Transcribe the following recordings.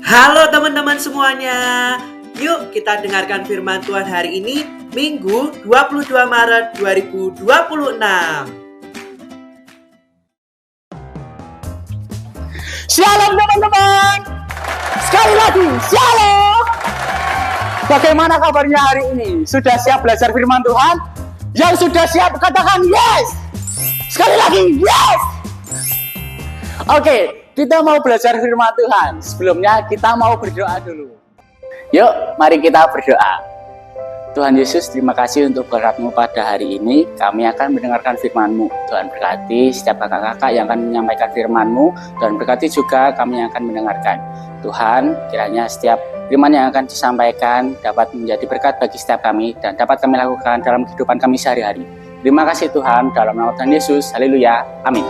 Halo teman-teman semuanya. Yuk kita dengarkan firman Tuhan hari ini, Minggu 22 Maret 2026. Shalom teman-teman. Sekali lagi, shalom. Bagaimana kabarnya hari ini? Sudah siap belajar firman Tuhan? Yang sudah siap katakan yes. Sekali lagi, yes. Oke, kita mau belajar firman Tuhan. Sebelumnya kita mau berdoa dulu. Yuk, mari kita berdoa. Tuhan Yesus, terima kasih untuk berkat-Mu pada hari ini. Kami akan mendengarkan firman-Mu. Tuhan berkati setiap kakak-kakak yang akan menyampaikan firman-Mu. Tuhan berkati juga kami yang akan mendengarkan. Tuhan, kiranya setiap firman yang akan disampaikan dapat menjadi berkat bagi setiap kami dan dapat kami lakukan dalam kehidupan kami sehari-hari. Terima kasih Tuhan, dalam nama Tuhan Yesus. Haleluya. Amin.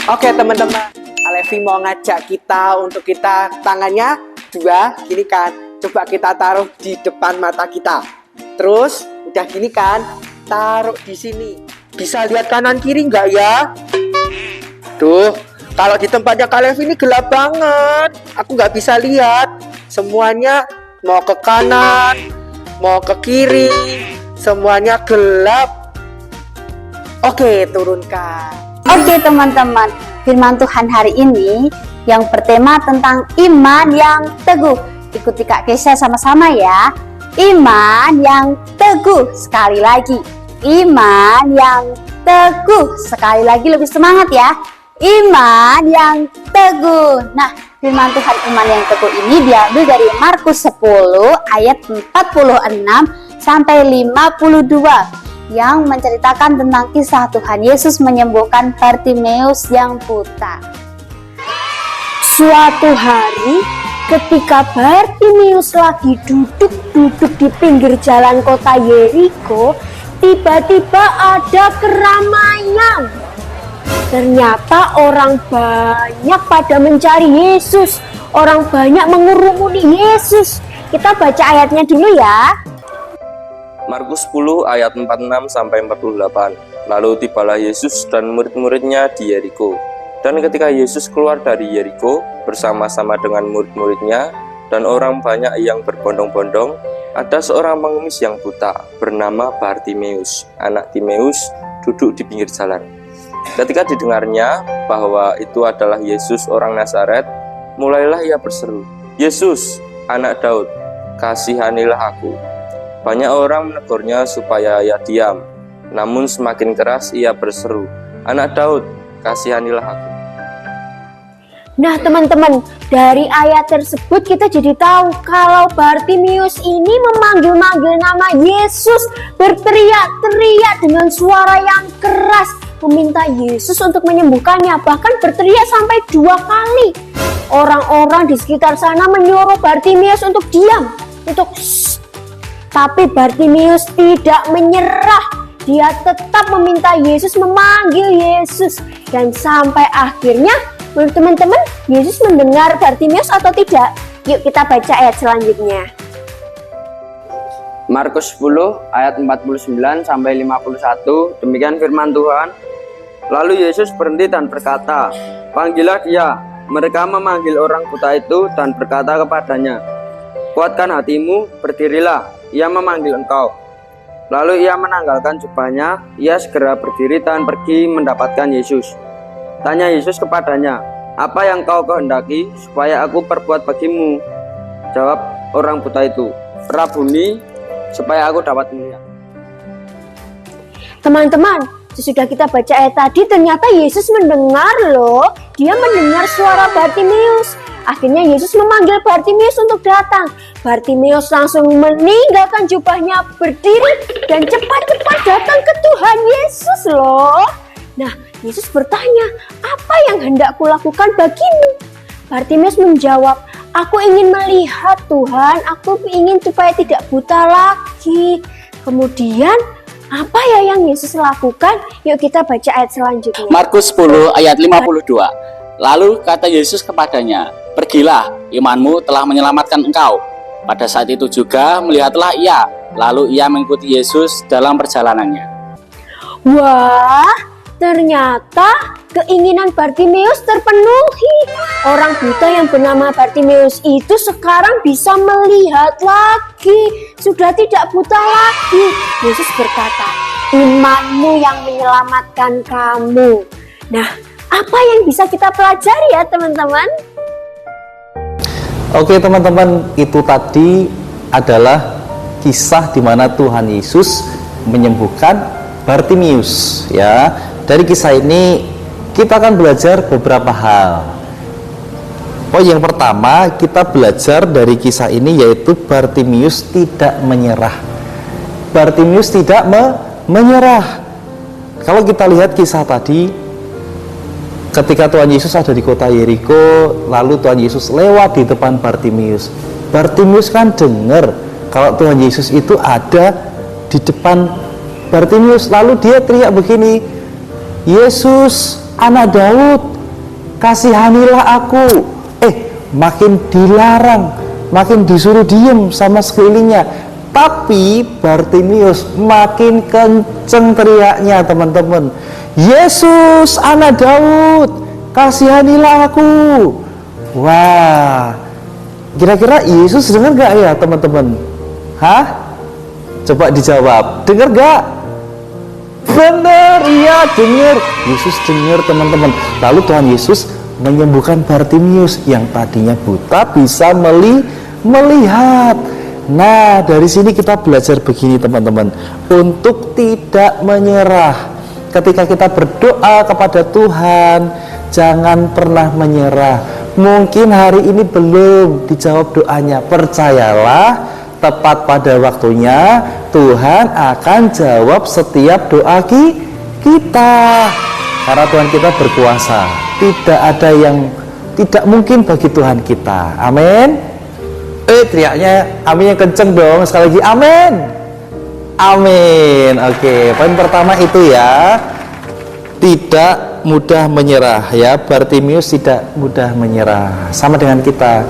Oke teman-teman, Alevi mau ngajak kita untuk kita tangannya dua, gini kan. Coba kita taruh di depan mata kita. Terus udah gini kan, taruh di sini. Bisa lihat kanan kiri nggak ya? Tuh, kalau di tempatnya Alevi ini gelap banget. Aku nggak bisa lihat. Semuanya mau ke kanan, mau ke kiri, semuanya gelap. Oke, turunkan. Oke teman-teman, firman Tuhan hari ini yang bertema tentang iman yang teguh. Ikuti Kak Kesha sama-sama ya. Iman yang teguh. Sekali lagi, iman yang teguh. Sekali lagi, lebih semangat ya. Iman yang teguh. Nah, firman Tuhan iman yang teguh ini diambil dari Markus 10 ayat 46 sampai 52. Yang menceritakan tentang kisah Tuhan Yesus menyembuhkan Bartimeus yang buta. Suatu hari ketika Bartimeus lagi duduk-duduk di pinggir jalan kota Yeriko, tiba-tiba ada keramaian. Ternyata orang banyak pada mencari Yesus. Orang banyak mengurumuni Yesus. Kita baca ayatnya dulu ya. Markus 10 ayat 46 sampai 48. Lalu tibalah Yesus dan murid-muridnya di Yeriko. Dan ketika Yesus keluar dari Yeriko bersama-sama dengan murid-muridnya dan orang banyak yang berbondong-bondong, ada seorang pengemis yang buta bernama Bartimeus, anak Timeus, duduk di pinggir jalan. Ketika didengarnya bahwa itu adalah Yesus orang Nazaret, mulailah ia berseru, "Yesus, anak Daud, kasihanilah aku." Banyak orang menegurnya supaya ia diam, namun semakin keras ia berseru, "Anak Daud, kasihanilah aku." Nah teman-teman, dari ayat tersebut kita jadi tahu kalau Bartimeus ini memanggil-manggil nama Yesus, berteriak-teriak dengan suara yang keras, meminta Yesus untuk menyembuhkannya, bahkan berteriak sampai 2 kali. Orang-orang di sekitar sana menyuruh Bartimeus untuk diam, untuk shh. Tapi Bartimeus tidak menyerah. Dia tetap meminta Yesus, memanggil Yesus. Dan sampai akhirnya, menurut teman-teman, Yesus mendengar Bartimeus atau tidak? Yuk kita baca ayat selanjutnya. Markus 10 ayat 49 sampai 51. Demikian firman Tuhan. Lalu Yesus berhenti dan berkata, "Panggillah dia." Mereka memanggil orang buta itu dan berkata kepadanya, "Kuatkan hatimu, berdirilah. Ia memanggil engkau." Lalu ia menanggalkan jubahnya. Ia segera berdiri dan pergi mendapatkan Yesus. Tanya Yesus kepadanya, "Apa yang kau kehendaki supaya aku perbuat bagimu?" Jawab orang buta itu, "Rabuni, supaya aku dapat melihat." Teman-teman, sesudah kita baca ayat tadi, ternyata Yesus mendengar loh. Dia mendengar suara Bartimeus. Akhirnya Yesus memanggil Bartimeus untuk datang. Bartimeus langsung meninggalkan jubahnya, berdiri dan cepat-cepat datang ke Tuhan Yesus loh. Nah, Yesus bertanya, "Apa yang hendak kulakukan bagimu?" Bartimeus menjawab, "Aku ingin melihat Tuhan, aku ingin supaya tidak buta lagi." Kemudian, apa ya yang Yesus lakukan? Yuk kita baca ayat selanjutnya. Markus 10 ayat 52. Lalu kata Yesus kepadanya, "Pergilah, imanmu telah menyelamatkan engkau." Pada saat itu juga melihatlah ia, lalu ia mengikuti Yesus dalam perjalanannya. Wah, ternyata keinginan Bartimeus terpenuhi. Orang buta yang bernama Bartimeus itu sekarang bisa melihat lagi, sudah tidak buta lagi. Yesus berkata, imanmu yang menyelamatkan kamu. Nah, apa yang bisa kita pelajari ya teman-teman? Oke teman-teman, itu tadi adalah kisah di mana Tuhan Yesus menyembuhkan Bartimeus ya. Dari kisah ini kita akan belajar beberapa hal. Yang pertama kita belajar dari kisah ini yaitu Bartimeus tidak menyerah. Bartimeus tidak menyerah. Kalau kita lihat kisah tadi, ketika Tuhan Yesus ada di kota Yeriko, lalu Tuhan Yesus lewat di depan Bartimeus. Bartimeus kan dengar kalau Tuhan Yesus itu ada di depan Bartimeus, lalu dia teriak begini, Yesus, anak Daud, kasihanilah aku. Makin dilarang, makin disuruh diem sama sekelilingnya. Tapi Bartimeus makin kenceng teriaknya teman-teman. Yesus, anak Daud, kasihanilah aku. Wah, kira-kira Yesus dengar gak ya teman-teman? Coba dijawab, dengar gak? Bener, iya dengar. Yesus dengar teman-teman. Lalu Tuhan Yesus menyembuhkan Bartimeus yang tadinya buta bisa melihat. Nah, dari sini kita belajar begini teman-teman, untuk tidak menyerah. Ketika kita berdoa kepada Tuhan, jangan pernah menyerah. Mungkin hari ini belum dijawab doanya, percayalah, tepat pada waktunya Tuhan akan jawab setiap doa kita. Karena Tuhan kita berkuasa, tidak ada yang tidak mungkin bagi Tuhan kita. Amin. Teriaknya amin yang kenceng dong, sekali lagi amin. Amin. Oke, poin pertama itu ya, tidak mudah menyerah ya. Bartimeus tidak mudah menyerah, sama dengan kita,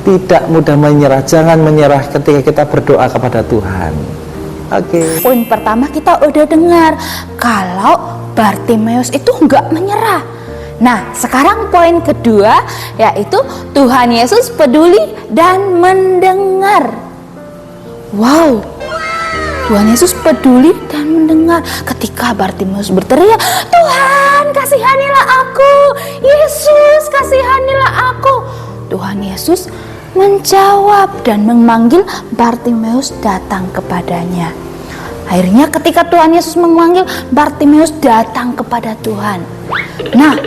tidak mudah menyerah. Jangan menyerah ketika kita berdoa kepada Tuhan. Oke. Poin pertama kita udah dengar kalau Bartimeus itu nggak menyerah. Nah, sekarang poin kedua yaitu Tuhan Yesus peduli dan mendengar. Wow, Tuhan Yesus peduli dan mendengar ketika Bartimeus berteriak, Tuhan kasihanilah aku, Yesus kasihanilah aku. Tuhan Yesus menjawab dan memanggil Bartimeus datang kepadanya. Akhirnya ketika Tuhan Yesus memanggil, Bartimeus datang kepada Tuhan. Nah,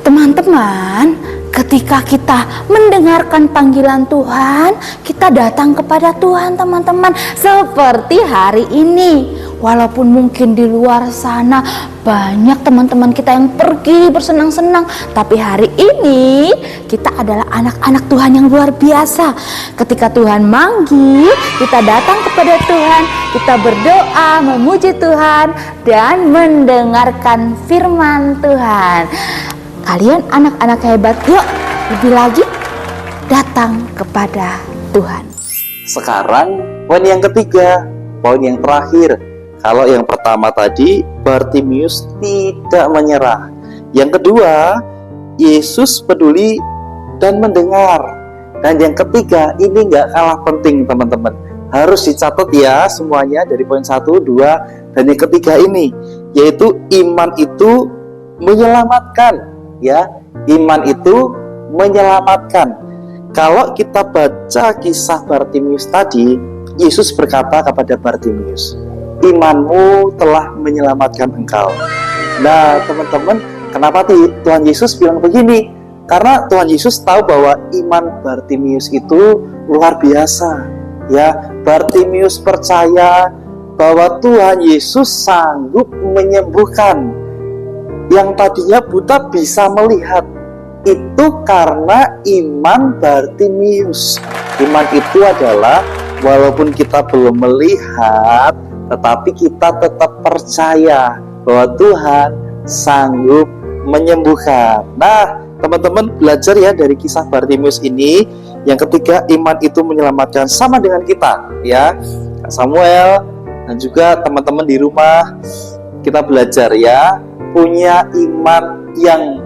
teman-teman, ketika kita mendengarkan panggilan Tuhan, kita datang kepada Tuhan teman-teman. Seperti hari ini, walaupun mungkin di luar sana banyak teman-teman kita yang pergi bersenang-senang, tapi hari ini kita adalah anak-anak Tuhan yang luar biasa. Ketika Tuhan manggil, kita datang kepada Tuhan, kita berdoa, memuji Tuhan, dan mendengarkan firman Tuhan. Kalian anak-anak hebat, yuk lebih lagi datang kepada Tuhan. Sekarang poin yang ketiga, poin yang terakhir. Kalau yang pertama tadi Bartimeus tidak menyerah. Yang kedua, Yesus peduli dan mendengar. Dan yang ketiga, ini nggak kalah penting teman-teman. Harus dicatat ya semuanya dari poin 1, 2, dan yang ketiga ini, yaitu iman itu menyelamatkan. Ya, iman itu menyelamatkan. Kalau kita baca kisah Bartimeus tadi, Yesus berkata kepada Bartimeus, imanmu telah menyelamatkan engkau. Nah teman-teman, kenapa Tuhan Yesus bilang begini? Karena Tuhan Yesus tahu bahwa iman Bartimeus itu luar biasa. Ya, Bartimeus percaya bahwa Tuhan Yesus sanggup menyembuhkan. Yang tadinya buta bisa melihat. Itu karena iman Bartimeus. Iman itu adalah walaupun kita belum melihat, tetapi kita tetap percaya bahwa Tuhan sanggup menyembuhkan. Nah, teman-teman belajar ya dari kisah Bartimeus ini. Yang ketiga, iman itu menyelamatkan, sama dengan kita ya. Kak Samuel dan juga teman-teman di rumah, kita belajar ya punya iman yang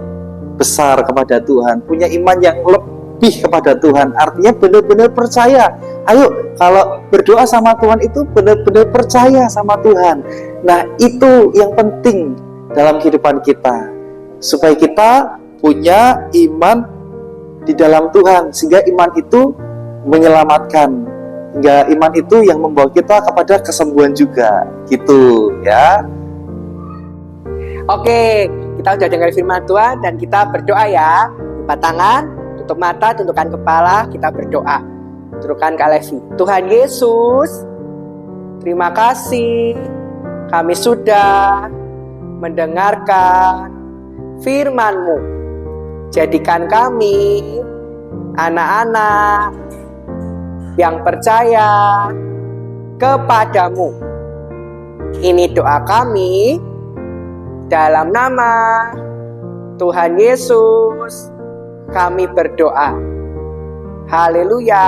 besar kepada Tuhan, punya iman yang lebih kepada Tuhan. Artinya benar-benar percaya. Ayo, kalau berdoa sama Tuhan itu benar-benar percaya sama Tuhan. Nah, itu yang penting dalam kehidupan kita, supaya kita punya iman di dalam Tuhan, sehingga iman itu menyelamatkan, hingga iman itu yang membawa kita kepada kesembuhan juga, gitu ya. Oke, kita udah dengar firman Tuhan dan kita berdoa ya. Lipat tangan, tutup mata, tundukkan kepala, kita berdoa. Tundukkan Kak Levi. Tuhan Yesus, terima kasih kami sudah mendengarkan firman-Mu. Jadikan kami anak-anak yang percaya kepadamu. Ini doa kami dalam nama Tuhan Yesus kami berdoa. Haleluya.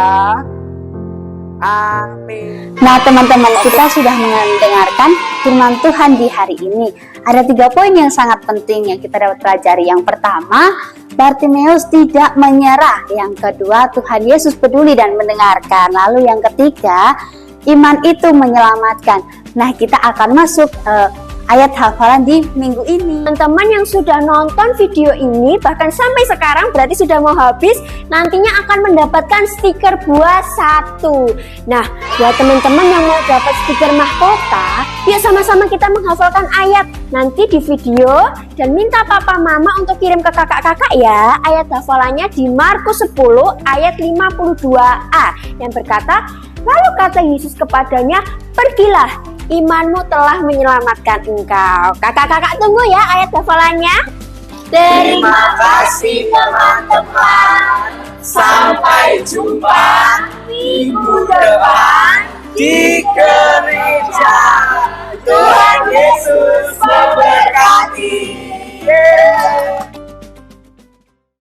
Amin. Nah teman-teman, kita sudah mendengarkan firman Tuhan di hari ini. Ada 3 poin yang sangat penting yang kita dapat pelajari. Yang pertama, Bartimeus tidak menyerah. Yang kedua, Tuhan Yesus peduli dan mendengarkan. Lalu yang ketiga, iman itu menyelamatkan. Nah, kita akan masuk ayat hafalan di minggu ini. Teman-teman yang sudah nonton video ini bahkan sampai sekarang berarti sudah mau habis, nantinya akan mendapatkan stiker buah 1. Nah, buat teman-teman yang mau dapat stiker mahkota, yuk sama-sama kita menghafalkan ayat nanti di video dan minta papa mama untuk kirim ke kakak-kakak ya. Ayat hafalannya di Markus 10 ayat 52a yang berkata, lalu kata Yesus kepadanya, pergilah, imanmu telah menyelamatkan engkau. Kakak-kakak tunggu ya ayat hafalannya. Terima kasih teman-teman. Sampai jumpa.